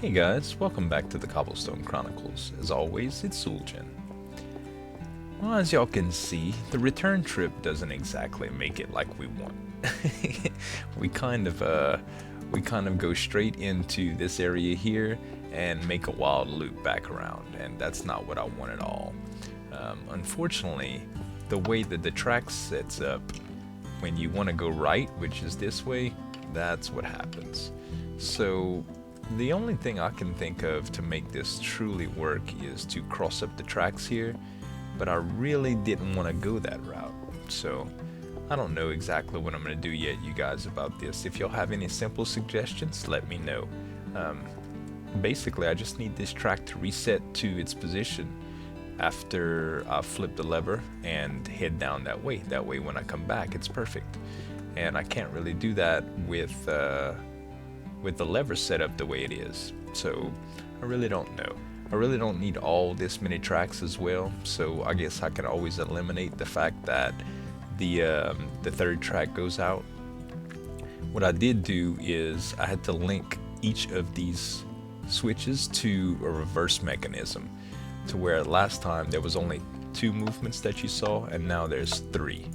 Hey guys, welcome back to the Cobblestone Chronicles. As always, it's Zueljin. Well, as y'all can see, the return trip doesn't exactly make it like we want. we kind of go straight into this area here and make a wild loop back around, and that's not what I want at all. Unfortunately, the way that the track sets up, when you want to go right, which is this way, that's what happens. So the only thing I can think of to make this truly work is to cross up the tracks here, but I really didn't want to go that route. So I don't know exactly what I'm going to do yet, you guys, about this. If y'all have any simple suggestions, let me know. Basically, I just need this track to reset to its position after I flip the lever and head down that way. That way when I come back, it's perfect. And I can't really do that with the lever set up the way it is. So I really don't know. I really don't need all this many tracks as well, so I guess I can always eliminate the fact that the third track goes out. What I did do is I had to link each of these switches to a reverse mechanism, to where last time there was only 2 movements that you saw, and now there's 3.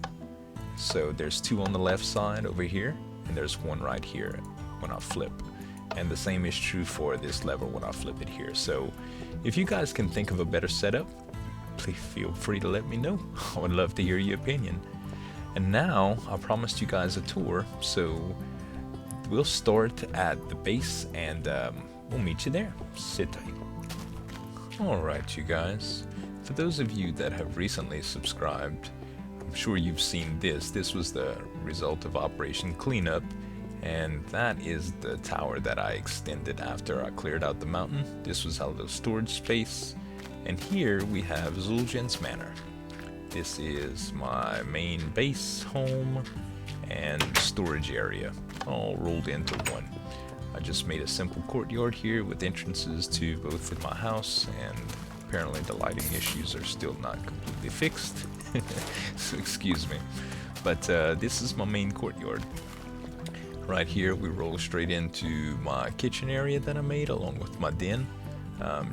So there's 2 on the left side over here, and there's 1 right here when I flip. And the same is true for this lever when I flip it here. So if you guys can think of a better setup, please feel free to let me know. I would love to hear your opinion. And now I promised you guys a tour, so we'll start at the base and we'll meet you there. Sit tight. Alright, you guys, for those of you that have recently subscribed, I'm sure you've seen this. This was the result of Operation Cleanup, and that is the tower that I extended after I cleared out the mountain. This was our little storage space, and here we have Zueljin's Manor. This is my main base, home, and storage area, all rolled into one. I just made a simple courtyard here with entrances to both of my house, and apparently the lighting issues are still not completely fixed, so excuse me. But this is my main courtyard. Right here we roll straight into my kitchen area that I made along with my den.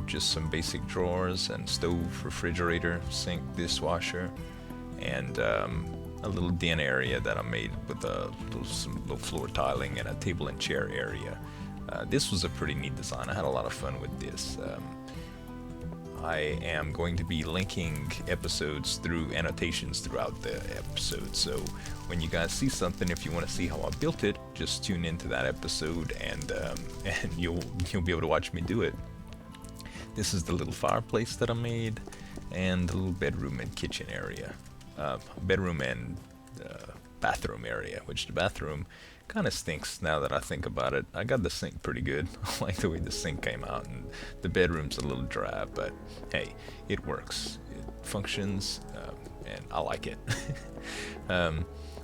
Just some basic drawers and stove, refrigerator, sink, dishwasher, and a little den area that I made with some little floor tiling and a table and chair area. This was a pretty neat design. I had a lot of fun with this. I am going to be linking episodes through annotations throughout the episode, so when you guys see something, if you want to see how I built it, just tune into that episode and you'll be able to watch me do it. This is the little fireplace that I made, and the little bedroom and kitchen area. Bedroom and bathroom area, which the bathroom kind of stinks now that I think about it. I got the sink pretty good. I like the way the sink came out, and the bedroom's a little dry, but hey, it works. It functions, and I like it.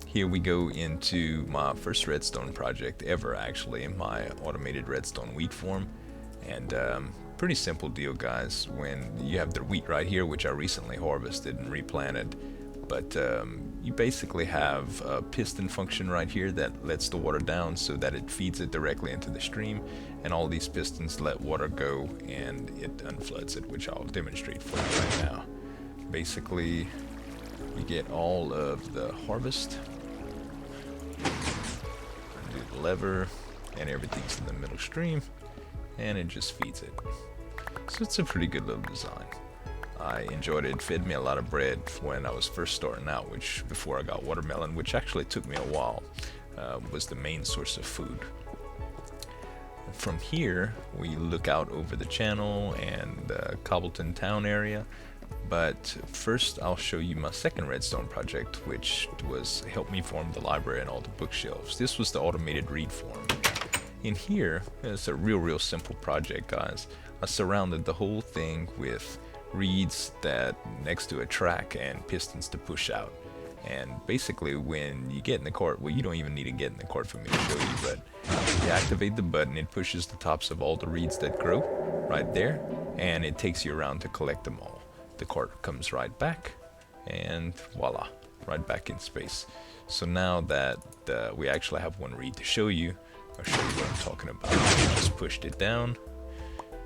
Here we go into my first redstone project ever, actually, my automated redstone wheat farm. And pretty simple deal, guys. When you have the wheat right here, which I recently harvested and replanted, but you basically have a piston function right here that lets the water down so that it feeds it directly into the stream, and all these pistons let water go and it unfloods it, which I'll demonstrate for you right now. Basically, you get all of the harvest, do the lever, and everything's in the middle stream, and it just feeds it. So it's a pretty good little design. I enjoyed it. It fed me a lot of bread when I was first starting out, which before I got watermelon, which actually took me a while, was the main source of food. From here, we look out over the channel and the Cobbleton town area. But first, I'll show you my second redstone project, which was help me form the library and all the bookshelves. This was the automated read farm. In here, it's a real simple project, guys. I surrounded the whole thing with reeds that next to a track and pistons to push out. And basically, when you get in the cart, well, you don't even need to get in the cart for me to show you, but you activate the button, it pushes the tops of all the reeds that grow right there, and it takes you around to collect them all. The cart comes right back, and voila, right back in space. So now that we actually have one reed to show you, I'll show you what I'm talking about. I just pushed it down,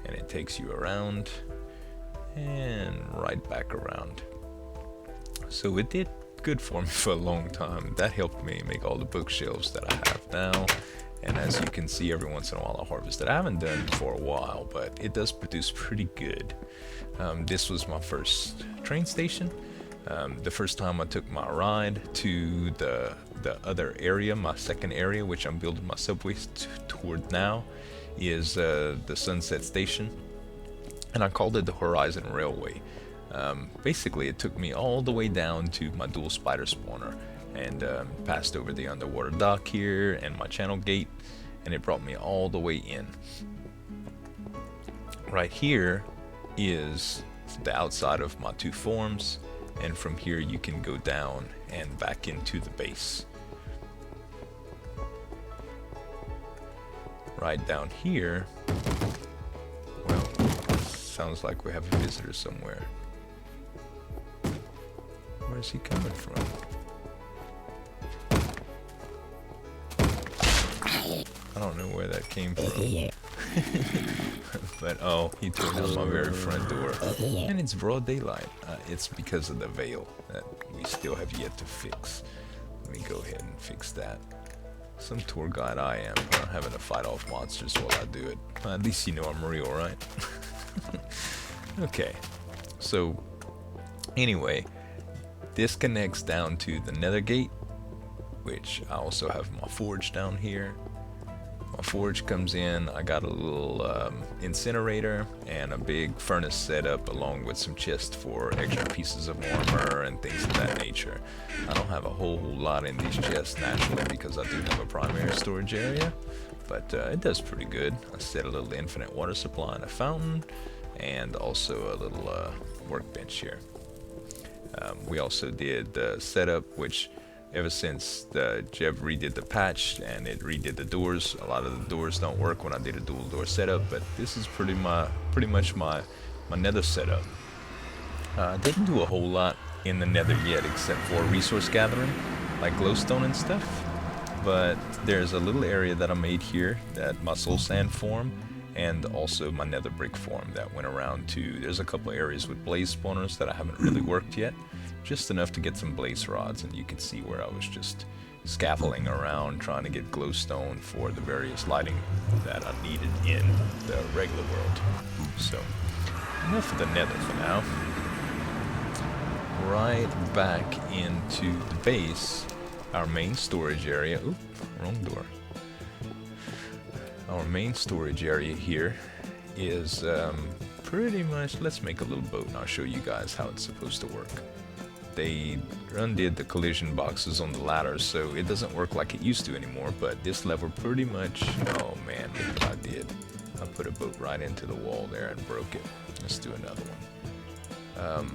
and it takes you around and right back around. So it did good for me for a long time. That helped me make all the bookshelves that I have now. And as you can see, every once in a while I harvest it. I haven't done it for a while, but it does produce pretty good. This was my first train station. The first time I took my ride to the other area, my second area, which I'm building my subways toward now, is the Sunset Station. And I called it the Horizon Railway. Basically, it took me all the way down to my dual spider spawner, and passed over the underwater dock here and my channel gate, and it brought me all the way in. Right here is the outside of my two forms, and from here you can go down and back into the base. Right down here, well, sounds like we have a visitor somewhere. Where's he coming from? I don't know where that came from. But oh, he turned on my very front door. And it's broad daylight. It's because of the veil that we still have yet to fix. Let me go ahead and fix that. Some tour guide I am, having to fight off monsters while I do it. At least you know I'm real, right? Okay, so anyway, this connects down to the nether gate, which I also have my forge down here. My forge comes in, I got a little incinerator and a big furnace set up, along with some chests for extra pieces of armor and things of that nature. I don't have a whole lot in these chests naturally because I do have a primary storage area, but it does pretty good. I set a little infinite water supply and a fountain, and also a little workbench here. We also did the setup, which ever since Jeb redid the patch and it redid the doors, a lot of the doors don't work when I did a dual door setup, but this is pretty much my nether setup. I didn't do a whole lot in the nether yet except for resource gathering, like glowstone and stuff, but there's a little area that I made here, that my soul sand form, and also my nether brick form that went around to. There's a couple areas with blaze spawners that I haven't really worked yet, just enough to get some blaze rods, and you can see where I was just scaffolding around trying to get glowstone for the various lighting that I needed in the regular world. So enough of the nether for now. Right back into the base, our main storage area. Oop, wrong door. Our main storage area here is pretty much, let's make a little boat and I'll show you guys how it's supposed to work. They undid the collision boxes on the ladder, so it doesn't work like it used to anymore, but this lever pretty much, oh man, look what I did. I put a boat right into the wall there and broke it. Let's do another one.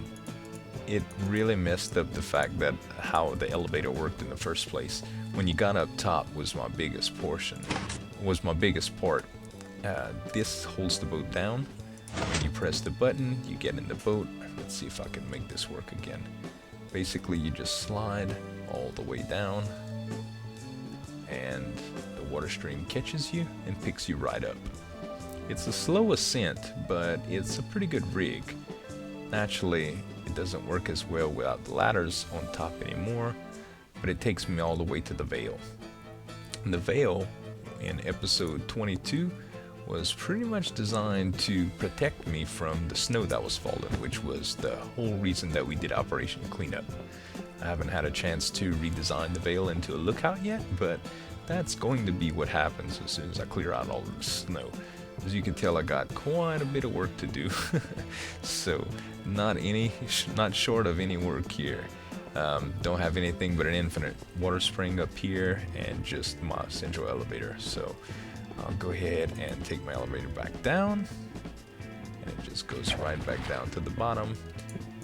It really messed up the fact that how the elevator worked in the first place. When you got up top was my biggest portion, was my biggest part. This holds the boat down. When you press the button, you get in the boat. Let's see if I can make this work again. Basically, you just slide all the way down, and the water stream catches you and picks you right up. It's a slow ascent, but it's a pretty good rig. Naturally, it doesn't work as well without the ladders on top anymore, but it takes me all the way to the veil. And the veil in episode 22 was pretty much designed to protect me from the snow that was falling, which was the whole reason that we did Operation Cleanup. I haven't had a chance to redesign the veil into a lookout yet, but that's going to be what happens as soon as I clear out all of the snow. As you can tell, I got quite a bit of work to do, so not short of any work here. Don't have anything but an infinite water spring up here and just my central elevator, so I'll go ahead and take my elevator back down, and it just goes right back down to the bottom.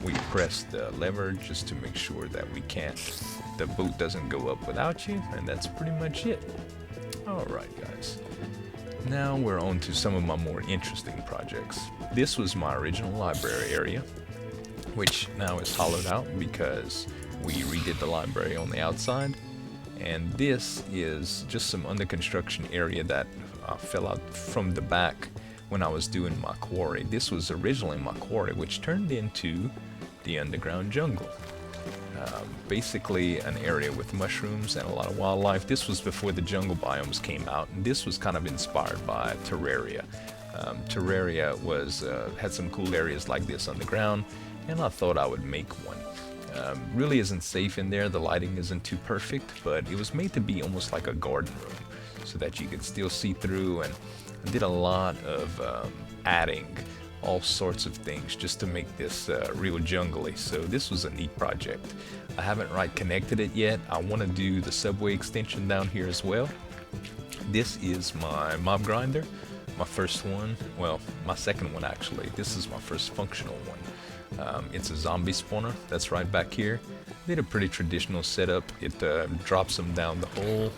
We press the lever just to make sure that the boat doesn't go up without you, and that's pretty much it. Alright guys, now we're on to some of my more interesting projects. This was my original library area, which now is hollowed out because we redid the library on the outside. And this is just some under construction area that fell out from the back when I was doing my quarry. This was originally my quarry, which turned into the underground jungle. Basically an area with mushrooms and a lot of wildlife. This was before the jungle biomes came out, and this was kind of inspired by Terraria. Terraria was had some cool areas like this underground, and I thought I would make one. Really isn't safe in there, the lighting isn't too perfect, but it was made to be almost like a garden room so that you could still see through, and I did a lot of adding all sorts of things just to make this real jungly. So this was a neat project. I haven't connected it yet. I want to do the subway extension down here as well. This is my mob grinder, my first one, well, my second one actually. This is my first functional one. It's a zombie spawner that's right back here. Did a pretty traditional setup. It drops them down the hole.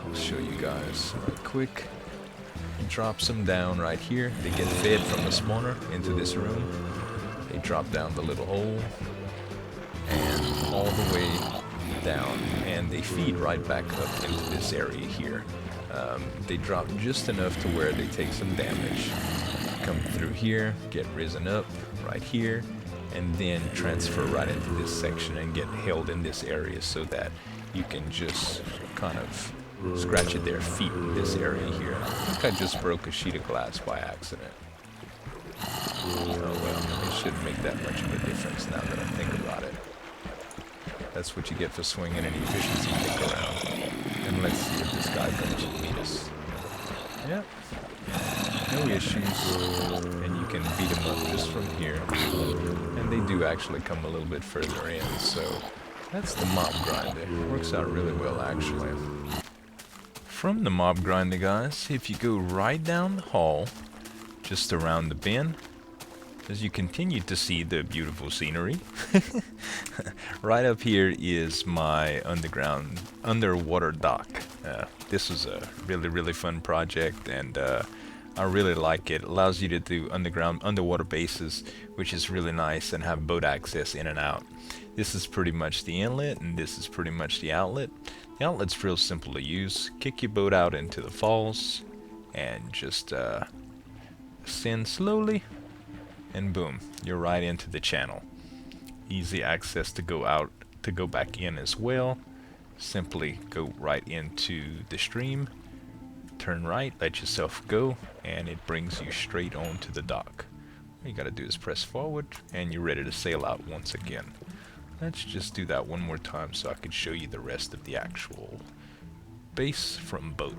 I'll show you guys right quick. Drops them down right here. They get fed from the spawner into this room. They drop down the little hole and all the way down, and they feed right back up into this area here. They drop just enough to where they take some damage, come through here, get risen up right here, and then transfer right into this section and get held in this area so that you can just kind of scratch at their feet in this area here. I think I just broke a sheet of glass by accident. Oh well, it shouldn't make that much of a difference now that I think about it. That's what you get for swinging an efficiency pick around. And let's see if this guy comes to meet us. Yep. No issues. And you can beat them up just from here. And they do actually come a little bit further in, so that's the mob grinder. Works out really well actually. From the mob grinder, guys, if you go right down the hall, just around the bend, as you continue to see the beautiful scenery, right up here is my underwater dock. This was a really fun project, and I really like it. It allows you to do underwater bases, which is really nice, and have boat access in and out. This is pretty much the inlet, and this is pretty much the outlet. The outlet's real simple to use. Kick your boat out into the falls, and just ascend slowly, and boom, you're right into the channel. Easy access to go out, to go back in as well. Simply go right into the stream, turn right, let yourself go, and it brings you straight on to the dock. All you gotta do is press forward, and you're ready to sail out once again. Let's just do that one more time so I can show you the rest of the actual base from boat.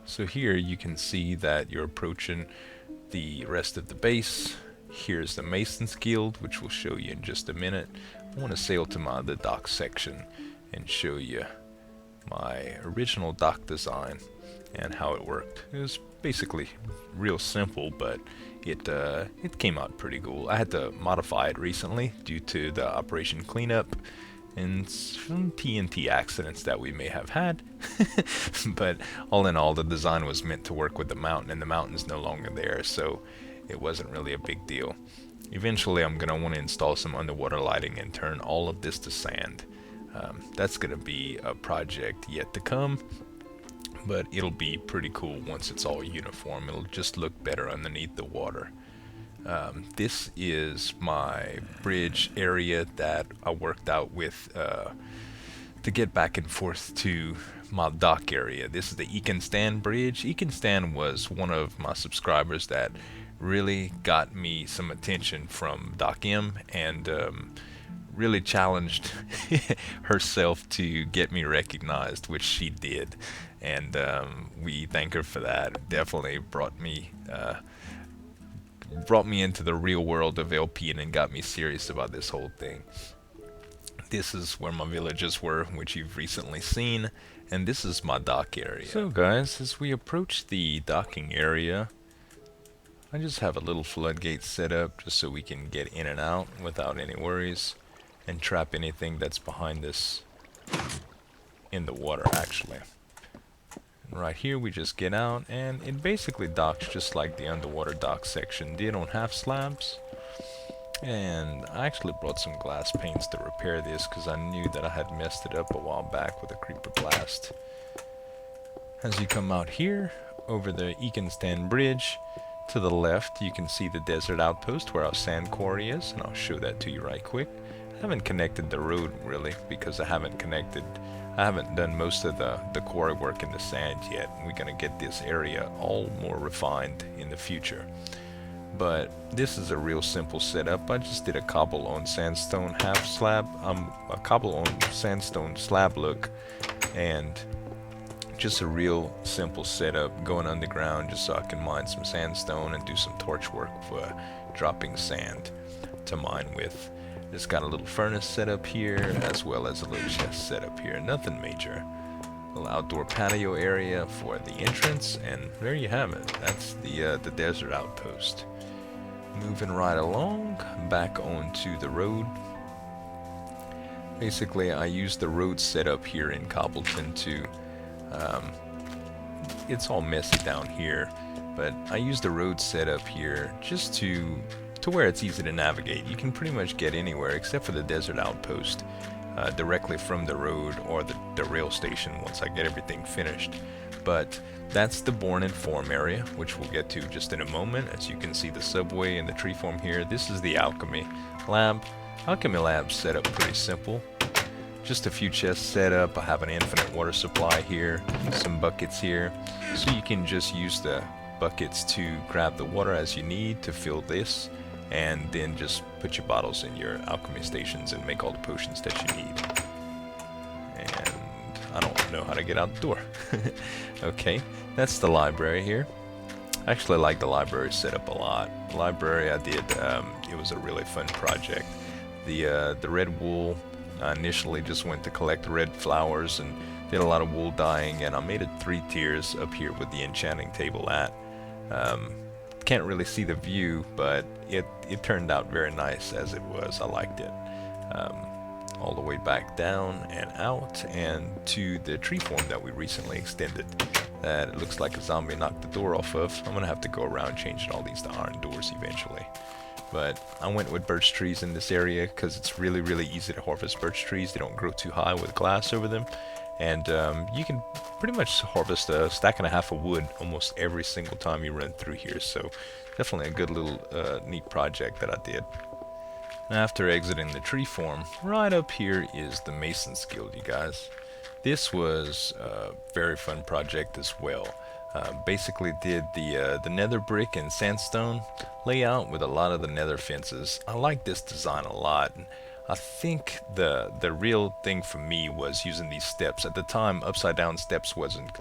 So here you can see that you're approaching the rest of the base. Here's the Mason's Guild, which we'll show you in just a minute. I want to sail to the dock section and show you my original dock design and how it worked. It was basically real simple, but it came out pretty cool. I had to modify it recently due to the operation cleanup and some TNT accidents that we may have had. But all in all, the design was meant to work with the mountain, and the mountain's no longer there, so it wasn't really a big deal. Eventually I'm gonna want to install some underwater lighting and turn all of this to sand. That's gonna be a project yet to come, but it'll be pretty cool once it's all uniform. It'll just look better underneath the water. This is my bridge area that I worked out with to get back and forth to my dock area. This is the Ekinstan bridge. Ekinstan was one of my subscribers that really got me some attention from Doc M, and really challenged herself to get me recognized, which she did, and we thank her for that. Definitely brought me into the real world of LPing and got me serious about this whole thing. This is where my villagers were, which you've recently seen, and this is my dock area. So guys, as we approach the docking area, I just have a little floodgate set up just so we can get in and out without any worries, and trap anything that's behind us in the water actually. And right here we just get out, and it basically docks just like the underwater dock section did on half slabs. And I actually brought some glass panes to repair this because I knew that I had messed it up a while back with a creeper blast. As you come out here, over the Eakinstan Bridge, to the left you can see the desert outpost where our sand quarry is, and I'll show that to you right quick. I haven't connected the road really because I haven't done most of the quarry work in the sand yet. We're going to get this area all more refined in the future. But this is a real simple setup. I just did a cobble on sandstone half slab, a cobble on sandstone slab look, and just a real simple setup going underground just so I can mine some sandstone and do some torch work for dropping sand to mine with. Just got a little furnace set up here as well as a little chest set up here. Nothing major. A little outdoor patio area for the entrance, and there you have it. That's the desert outpost. Moving right along back onto the road. Basically, I used the road setup here in Cobbleton to it's all messy down here, but I used the road setup here just to where it's easy to navigate. You can pretty much get anywhere except for the desert outpost directly from the road or the rail station once I get everything finished. But that's the Born and Form area, which we'll get to just in a moment. As you can see the subway and the tree form here. This is the alchemy lab. Alchemy lab's set up pretty simple. Just a few chests set up. I have an infinite water supply here, some buckets here, so you can just use the buckets to grab the water as you need to fill this, and then just put your bottles in your alchemy stations and make all the potions that you need. And I don't know how to get out the door. Okay, that's the library here. I actually like the library setup a lot. The library I did, it was a really fun project. The red wool, I initially just went to collect red flowers and did a lot of wool dyeing, and I made it 3 tiers up here with the enchanting table at. Can't really see the view, but it turned out very nice as it was. I liked it. All the way back down and out and to the tree form that we recently extended that it looks like a zombie knocked the door off of. I'm gonna have to go around changing all these to iron doors eventually. But I went with birch trees in this area because it's really easy to harvest birch trees. They don't grow too high with glass over them, and you can pretty much harvest a stack and a half of wood almost every single time you run through here. So definitely a good little neat project that I did. After exiting the tree form, right up here is the Mason's Guild, you guys. This was a very fun project as well. Basically did the nether brick and sandstone layout with a lot of the nether fences. I like this design a lot. I think the real thing for me was using these steps. At the time, upside down steps wasn't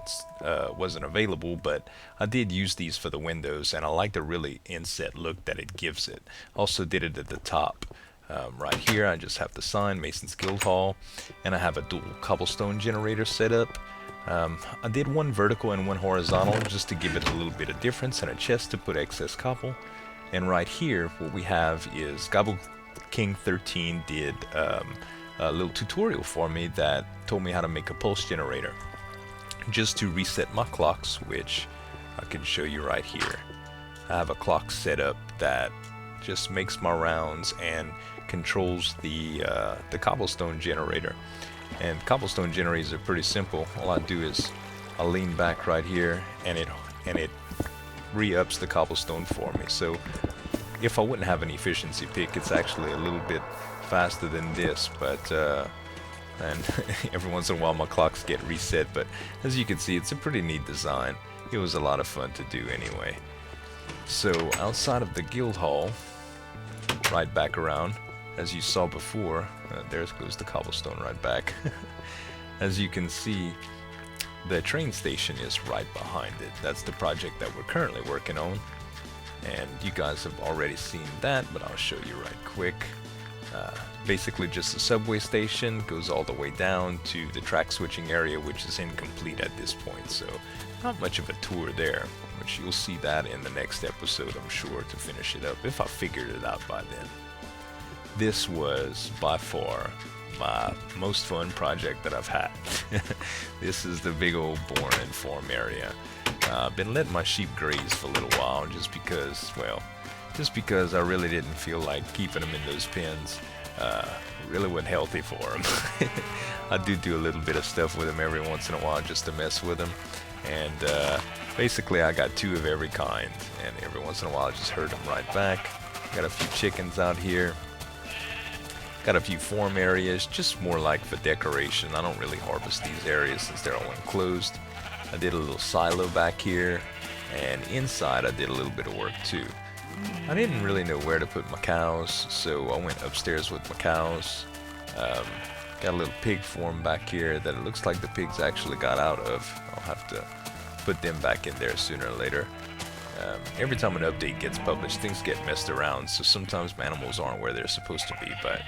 available, but I did use these for the windows, and I like the really inset look that it gives it. Also did it at the top. Right here, I just have the sign, Mason's Guild Hall, and I have a dual cobblestone generator set up. I did one vertical and one horizontal just to give it a little bit of difference, and a chest to put excess cobble. And right here, what we have is King 13 did a little tutorial for me that told me how to make a pulse generator just to reset my clocks, which I can show you right here. I have a clock set up that just makes my rounds and controls the cobblestone generator. And cobblestone generators are pretty simple. All I do is I lean back right here, and it re-ups the cobblestone for me. So if I wouldn't have an efficiency pick, it's actually a little bit faster than this, but and every once in a while my clocks get reset. But as you can see, it's a pretty neat design. It was a lot of fun to do anyway. So outside of the guild hall, right back around, as you saw before, there goes the cobblestone right back. As you can see, the train station is right behind it. That's the project that we're currently working on, and you guys have already seen that, but I'll show you right quick. Basically just a subway station, goes all the way down to the track switching area, which is incomplete at this point, so not much of a tour there, which you'll see that in the next episode, I'm sure, to finish it up, if I figured it out by then. This was by far my most fun project that I've had. This is the big old Born and Form area. I've been letting my sheep graze for a little while just because, well, just because I really didn't feel like keeping them in those pens. Really wasn't healthy for them. I do a little bit of stuff with them every once in a while just to mess with them, and basically I got 2 of every kind, and every once in a while I just herd them right back. Got a few chickens out here. Got a few farm areas, just more like for decoration. I don't really harvest these areas since they're all enclosed. I did a little silo back here, and inside I did a little bit of work too. I didn't really know where to put my cows, so I went upstairs with my cows. Got a little pig farm back here that it looks like the pigs actually got out of. I'll have to put them back in there sooner or later. Every time an update gets published, things get messed around, so sometimes my animals aren't where they're supposed to be. But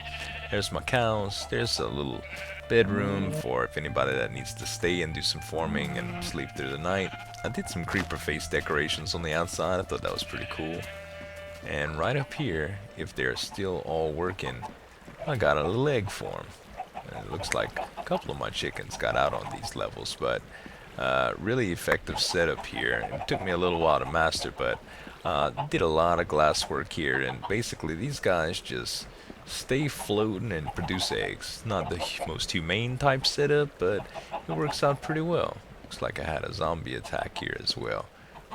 there's my cows. There's a little bedroom for if anybody that needs to stay and do some farming and sleep through the night. I did some creeper face decorations on the outside. I thought that was pretty cool. And right up here, if they're still all working, I got a little egg farm. And it looks like a couple of my chickens got out on these levels, but really effective setup here. It took me a little while to master, but did a lot of glass work here, and basically these guys just stay floating and produce eggs. Not the most humane type setup, but it works out pretty well. Looks like I had a zombie attack here as well.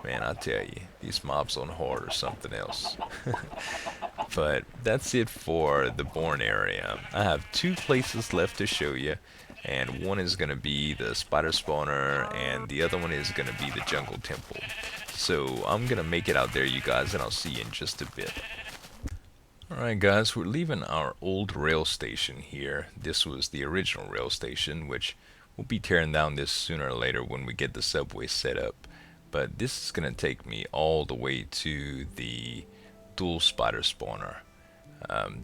Man, I tell you, these mobs on Horde are something else. But that's it for the Bourne area. I have 2 places left to show you, and one is going to be the spider spawner, and the other one is going to be the jungle temple. So I'm going to make it out there, you guys, and I'll see you in just a bit. Alright guys, we're leaving our old rail station here. This was the original rail station, which we'll be tearing down this sooner or later when we get the subway set up. But this is going to take me all the way to the dual spider spawner.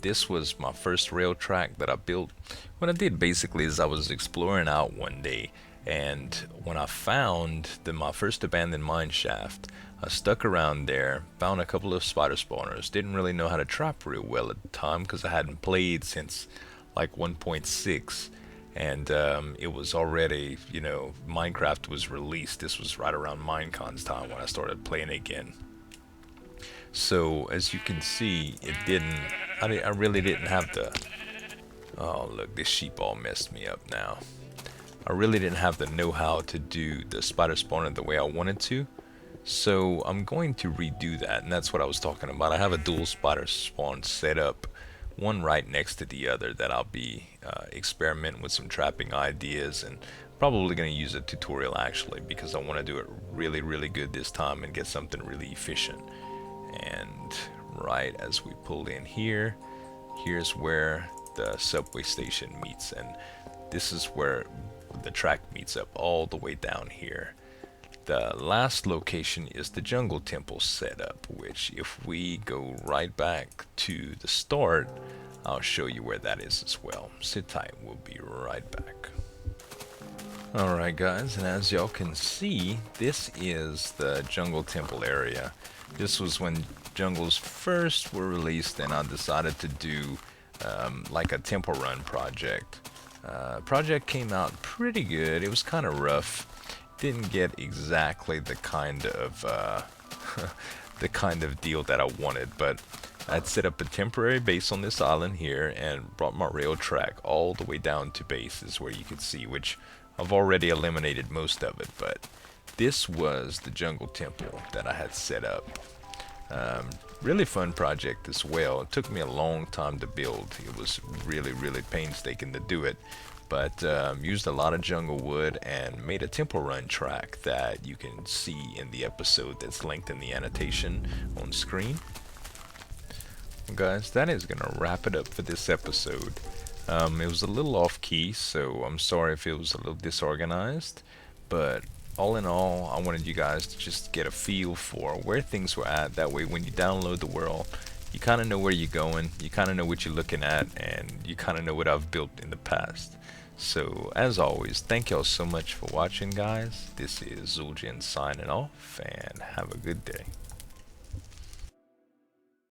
This was my first rail track that I built. What I did basically is I was exploring out one day, and when I found my first abandoned mine shaft, I stuck around there, found a couple of spider spawners. Didn't really know how to trap real well at the time because I hadn't played since like 1.6. And it was already, you know, Minecraft was released. This was right around Minecon's time when I started playing again. So as you can see, I really didn't have the, oh look, this sheep all messed me up now. I really didn't have the know-how to do the spider spawner the way I wanted to. So I'm going to redo that, and that's what I was talking about. I have a dual spider spawn set up, one right next to the other, that I'll be experimenting with some trapping ideas, and probably going to use a tutorial actually, because I want to do it really good this time and get something really efficient. And right as we pull in here, here's where the subway station meets, and this is where the track meets up all the way down here. The last location is the jungle temple setup, which if we go right back to the start, I'll show you where that is as well. Sit tight, we'll be right back. Alright guys, and as y'all can see, this is the jungle temple area. This was when jungles first were released, and I decided to do like a temple run project. Project came out pretty good. It was kind of rough. Didn't get exactly the kind of the kind of deal that I wanted, but I'd set up a temporary base on this island here and brought my rail track all the way down to bases where you could see, which I've already eliminated most of it, but this was the jungle temple that I had set up. Really fun project as well. It took me a long time to build. It was really painstaking to do it, but used a lot of jungle wood and made a temple run track that you can see in the episode that's linked in the annotation on screen. Well, guys, that is gonna wrap it up for this episode. It was a little off key, so I'm sorry if it was a little disorganized, but all in all, I wanted you guys to just get a feel for where things were at. That way when you download the world, you kind of know where you're going, you kind of know what you're looking at, and you kind of know what I've built in the past. So as always, thank y'all so much for watching, guys. This is Zueljin signing off, and have a good day.